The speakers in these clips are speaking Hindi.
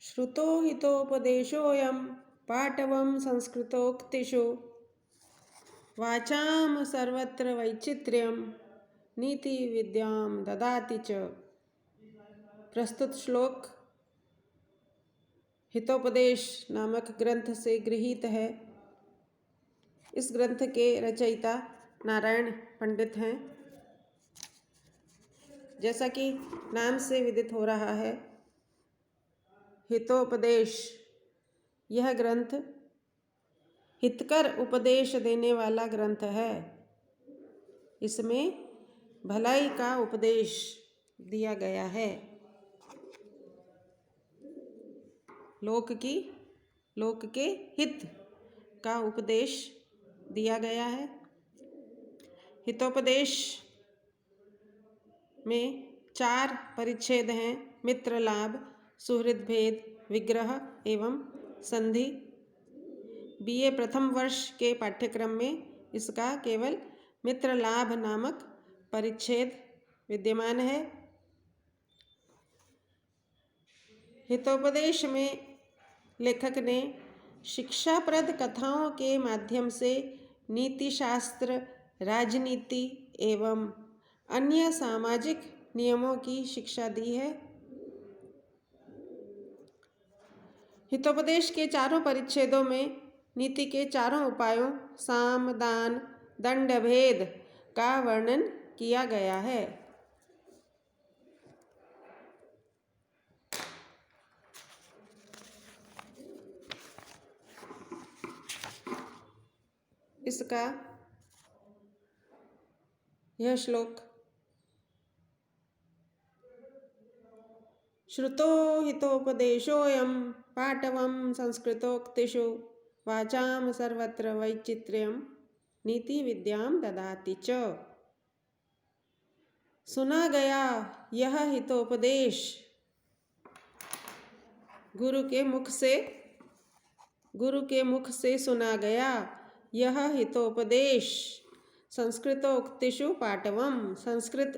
श्रुतो हितोपदेशोऽयं पाटवं संस्कृतोक्तिषु वाचां सर्वत्र वैचित्र्यं नीति विद्यां ददाति च। प्रस्तुत श्लोक हितोपदेश नामक ग्रंथ से गृहीत है। इस ग्रंथ के रचयिता नारायण पंडित हैं। जैसा कि नाम से विदित हो रहा है, हितोपदेश यह ग्रंथ हितकर उपदेश देने वाला ग्रंथ है। इसमें भलाई का उपदेश दिया गया है। लोक के हित का उपदेश दिया गया है। हितोपदेश में 4 परिच्छेद हैं: मित्र लाभ, सुहृद भेद, विग्रह एवं संधि। बीए प्रथम वर्ष के पाठ्यक्रम में इसका केवल मित्र लाभ नामक परिच्छेद विद्यमान है। हितोपदेश में लेखक ने शिक्षाप्रद कथाओं के माध्यम से नीति शास्त्र, राजनीति एवं अन्य सामाजिक नियमों की शिक्षा दी है। हितोपदेश के 4 परिच्छेदों में नीति के 4 उपायों साम, दान, दंड, भेद का वर्णन किया गया है। इसका यह श्लोक श्रुतो हितोपदेशोऽयं पाटवं संस्कृतोक्तिषु वाचां सर्वत्र वैचित्र्यं नीति विद्यां ददाति च। सुना गया यह हितोपदेश गुरु के मुख से सुना गया यह हितोपदेश संस्कृतोक्तिषु पाटवम संस्कृत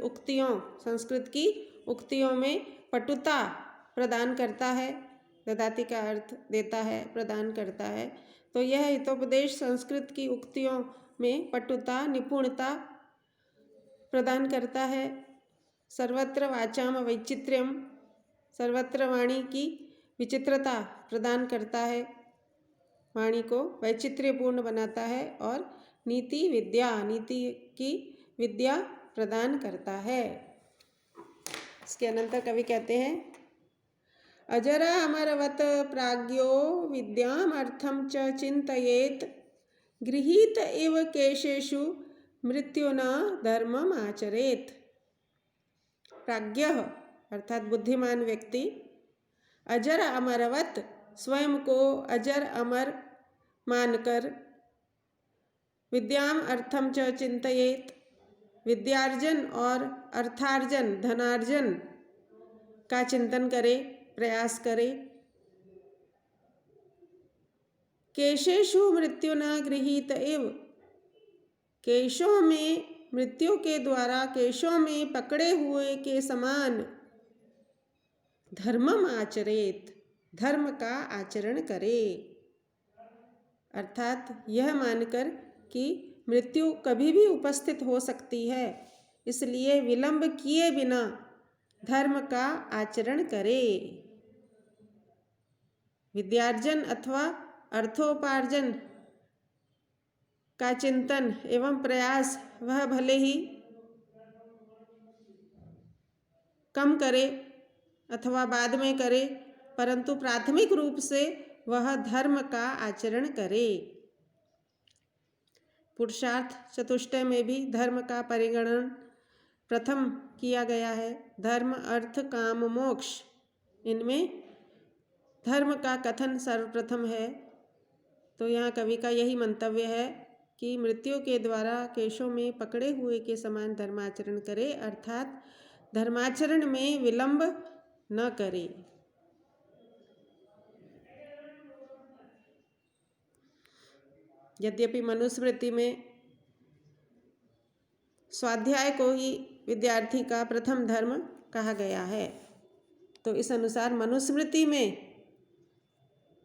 की उक्तियों में पटुता प्रदान करता है। ददाति का अर्थ देता है, प्रदान करता है। तो यह हितोपदेश संस्कृत की उक्तियों में पटुता, निपुणता प्रदान करता है। सर्वत्र वाचाम वैचित्र्यम, सर्वत्र वाणी की विचित्रता प्रदान करता है, वाणी को वैचित्र्यपूर्ण बनाता है। और नीति की विद्या प्रदान करता है। इसके अनंतर कवि कहते हैं, अजरा अमरवत प्राज्ञो विद्याम अर्थम च चिंतयेत गृहीत इव केशेषु मृत्युना धर्मम आचरेत। प्राज्ञः अर्थात बुद्धिमान व्यक्ति अजर अमरवत स्वयं को अजर अमर मानकर विद्याम अर्थम च चिंतयेत विद्यार्जन और अर्थार्जन धनार्जन का चिंतन करे, प्रयास करे। केशेषु मृत्यु न गृहीत इव, केशों में मृत्यु के द्वारा केशों में पकड़े हुए के समान धर्मम आचरेत, धर्म का आचरण करे। अर्थात यह मानकर कि मृत्यु कभी भी उपस्थित हो सकती है, इसलिए विलंब किए बिना धर्म का आचरण करे। विद्यार्जन अथवा अर्थोपार्जन का चिंतन एवं प्रयास वह भले ही कम करे अथवा बाद में करे, परंतु प्राथमिक रूप से वह धर्म का आचरण करे। पुरुषार्थ चतुष्टय में भी धर्म का परिगणन प्रथम किया गया है। धर्म, अर्थ, काम, मोक्ष, इनमें धर्म का कथन सर्वप्रथम है। तो यहाँ कवि का यही मंतव्य है कि मृत्यु के द्वारा केशों में पकड़े हुए के समान धर्माचरण करे, अर्थात धर्माचरण में विलंब न करे। यद्यपि मनुस्मृति में स्वाध्याय को ही विद्यार्थी का प्रथम धर्म कहा गया है, तो इस अनुसार मनुस्मृति में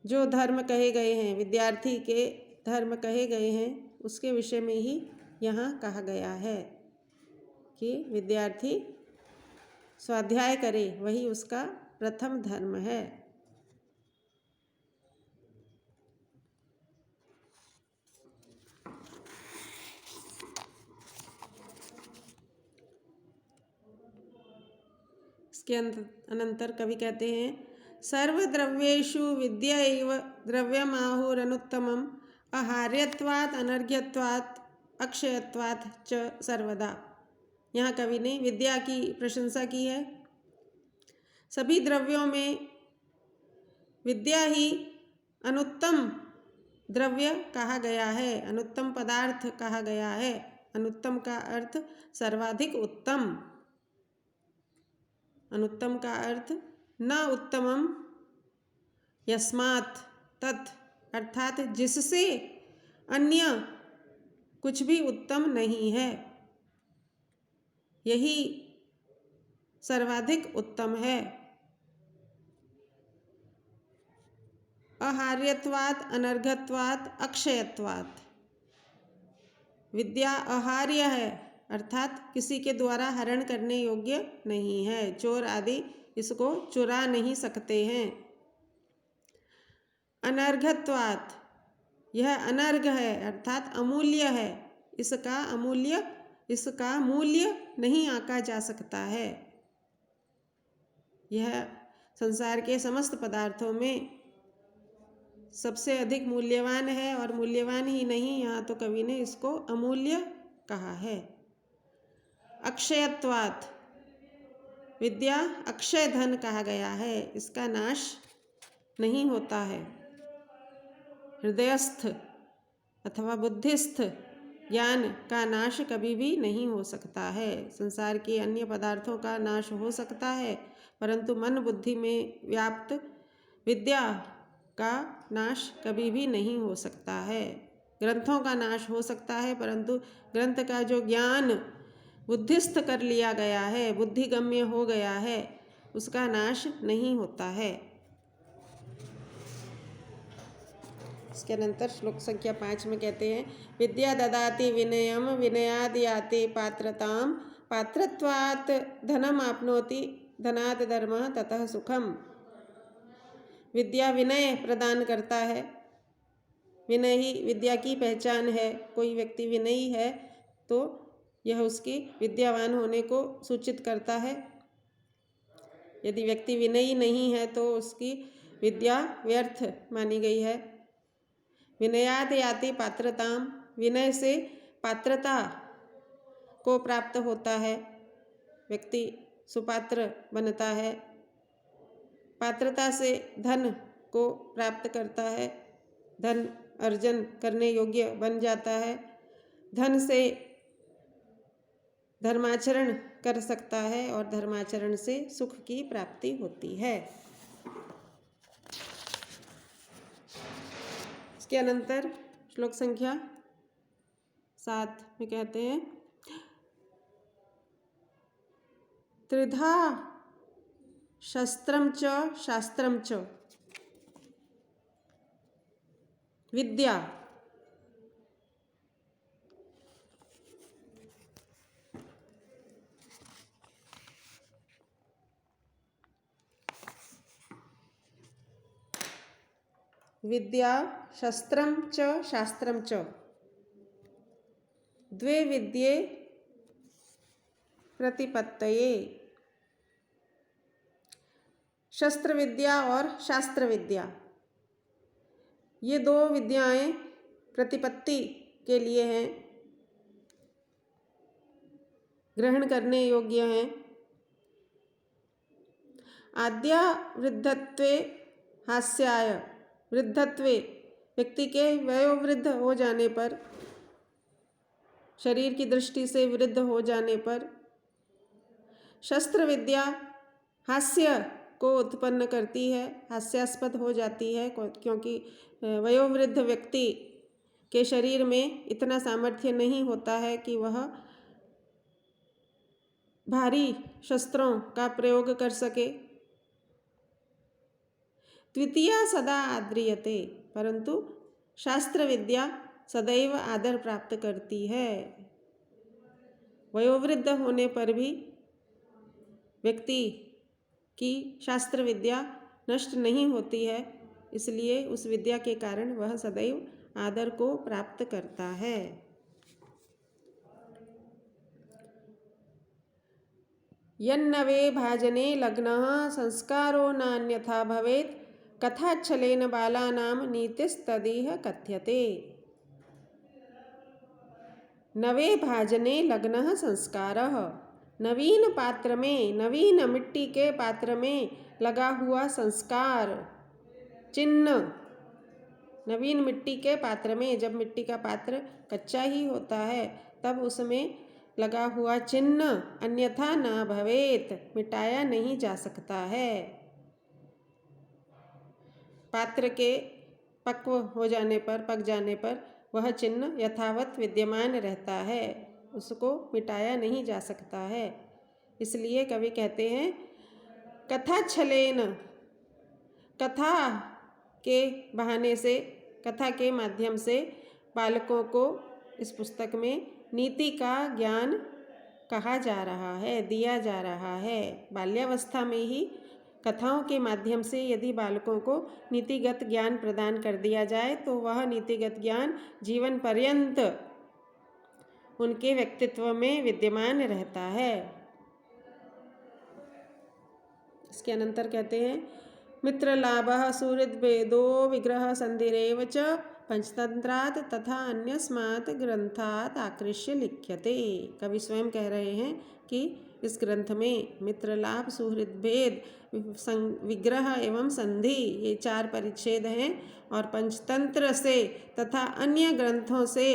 जो धर्म कहे गए हैं, विद्यार्थी के धर्म कहे गए हैं, उसके विषय में ही यहाँ कहा गया है कि विद्यार्थी स्वाध्याय करे, वही उसका प्रथम धर्म है। इसके अनंतर कवि कहते हैं, सर्वद्रव्येषु विद्या एव द्रव्यमाहुरनुत्तमम् आहार्यत्वात् अनर्घ्यत्वात् अक्षयत्वात् च सर्वदा। यहाँ कवि ने विद्या की प्रशंसा की है। सभी द्रव्यों में विद्या ही अनुत्तम द्रव्य कहा गया है, अनुत्तम पदार्थ कहा गया है। अनुत्तम का अर्थ सर्वाधिक उत्तम, अनुत्तम का अर्थ न उत्तमम यस्मात् तत्, अर्थात जिससे अन्य कुछ भी उत्तम नहीं है, यही सर्वाधिक उत्तम है। आहार्यत्वात् अनर्घत्वात् अक्षयत्वात्, विद्या आहार्य है अर्थात किसी के द्वारा हरण करने योग्य नहीं है, चोर आदि इसको चुरा नहीं सकते हैं। अनर्घत्वात्, यह अनर्घ है अर्थात अमूल्य है, इसका मूल्य नहीं आंका जा सकता है। यह संसार के समस्त पदार्थों में सबसे अधिक मूल्यवान है, और मूल्यवान ही नहीं, यहाँ तो कवि ने इसको अमूल्य कहा है। अक्षयत्वात्, विद्या अक्षय धन कहा गया है, इसका नाश नहीं होता है। हृदयस्थ अथवा बुद्धिस्थ ज्ञान का नाश कभी भी नहीं हो सकता है। संसार के अन्य पदार्थों का नाश हो सकता है, परंतु मन बुद्धि में व्याप्त विद्या का नाश कभी भी नहीं हो सकता है। ग्रंथों का नाश हो सकता है, परंतु ग्रंथ का जो ज्ञान बुद्धिस्थ कर लिया गया है, बुद्धिगम्य हो गया है, उसका नाश नहीं होता है। इसके अनंतर श्लोक संख्या 5 में कहते हैं, विद्या ददाति विनयम विनयाद याति पात्रताम पात्रत्वात् धनम आपनोति धनात् धर्मः ततः सुखम। विद्या विनय प्रदान करता है, विनय ही विद्या की पहचान है। कोई व्यक्ति विनयी है तो यह उसकी विद्यावान होने को सूचित करता है। यदि व्यक्ति विनयी नहीं है तो उसकी विद्या व्यर्थ मानी गई है। विनयाद याति पात्रताम, विनय से पात्रता को प्राप्त होता है, व्यक्ति सुपात्र बनता है। पात्रता से धन को प्राप्त करता है, धन अर्जन करने योग्य बन जाता है। धन से धर्माचरण कर सकता है और धर्माचरण से सुख की प्राप्ति होती है। इसके अनंतर श्लोक संख्या 7 में कहते हैं, त्रिधा शस्त्रम च शास्त्रम च विद्या। विद्या शस्त्रम च शास्त्रम च, द्वे विद्ये प्रतिपत्तये। शस्त्र विद्या और शास्त्र विद्या, ये दो विद्याएं प्रतिपत्ति के लिए हैं, ग्रहण करने योग्य हैं। आद्या वृद्धत्वे हास्याय, वृद्धत्वे व्यक्ति के वयोवृद्ध हो जाने पर, शरीर की दृष्टि से वृद्ध हो जाने पर, शस्त्र विद्या हास्य को उत्पन्न करती है, हास्यास्पद हो जाती है, क्योंकि वयोवृद्ध व्यक्ति के शरीर में इतना सामर्थ्य नहीं होता है कि वह भारी शस्त्रों का प्रयोग कर सके। द्वितीया सदा आद्रियते, परंतु शास्त्र विद्या सदैव आदर प्राप्त करती है। वयोवृद्ध होने पर भी व्यक्ति की शास्त्र विद्या नष्ट नहीं होती है, इसलिए उस विद्या के कारण वह सदैव आदर को प्राप्त करता है। यन्नवे भाजने लग्नः संस्कारो नान्यथा भवेत् कथाच्छलेन बालानां नीतिस्तदिह कथ्यते। नवे भाजने लग्नः संस्कारः, नवीन पात्र में, नवीन मिट्टी के पात्र में लगा हुआ संस्कार चिन्ह। नवीन मिट्टी के पात्र में, जब मिट्टी का पात्र कच्चा ही होता है तब उसमें लगा हुआ चिन्ह अन्यथा न भवेत, मिटाया नहीं जा सकता है। पात्र के पक्व हो जाने पर, पक जाने पर वह चिन्ह यथावत विद्यमान रहता है, उसको मिटाया नहीं जा सकता है। इसलिए कवि कहते हैं कथा छलेन, कथा के बहाने से, कथा के माध्यम से बालकों को इस पुस्तक में नीति का ज्ञान कहा जा रहा है, दिया जा रहा है। बाल्यावस्था में ही कथाओं के माध्यम से यदि बालकों को नीतिगत ज्ञान प्रदान कर दिया जाए तो वह नीतिगत ज्ञान जीवन पर्यंत उनके व्यक्तित्व में विद्यमान रहता है। इसके अनंतर कहते हैं मित्रलाभः सुहृद्भेदो विग्रह संधिरेव च पंचतंत्रात् तथा अन्यस्मात् ग्रंथात् आकृष्य लिख्यते। कवि स्वयं कह रहे हैं कि इस ग्रंथ में मित्रलाभ, सुहृद्भेद, विग्रह एवं संधि, ये 4 परिच्छेद हैं और पंचतंत्र से तथा अन्य ग्रंथों से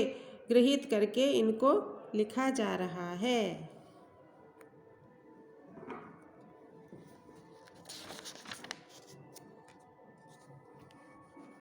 गृहीत करके इनको लिखा जा रहा है।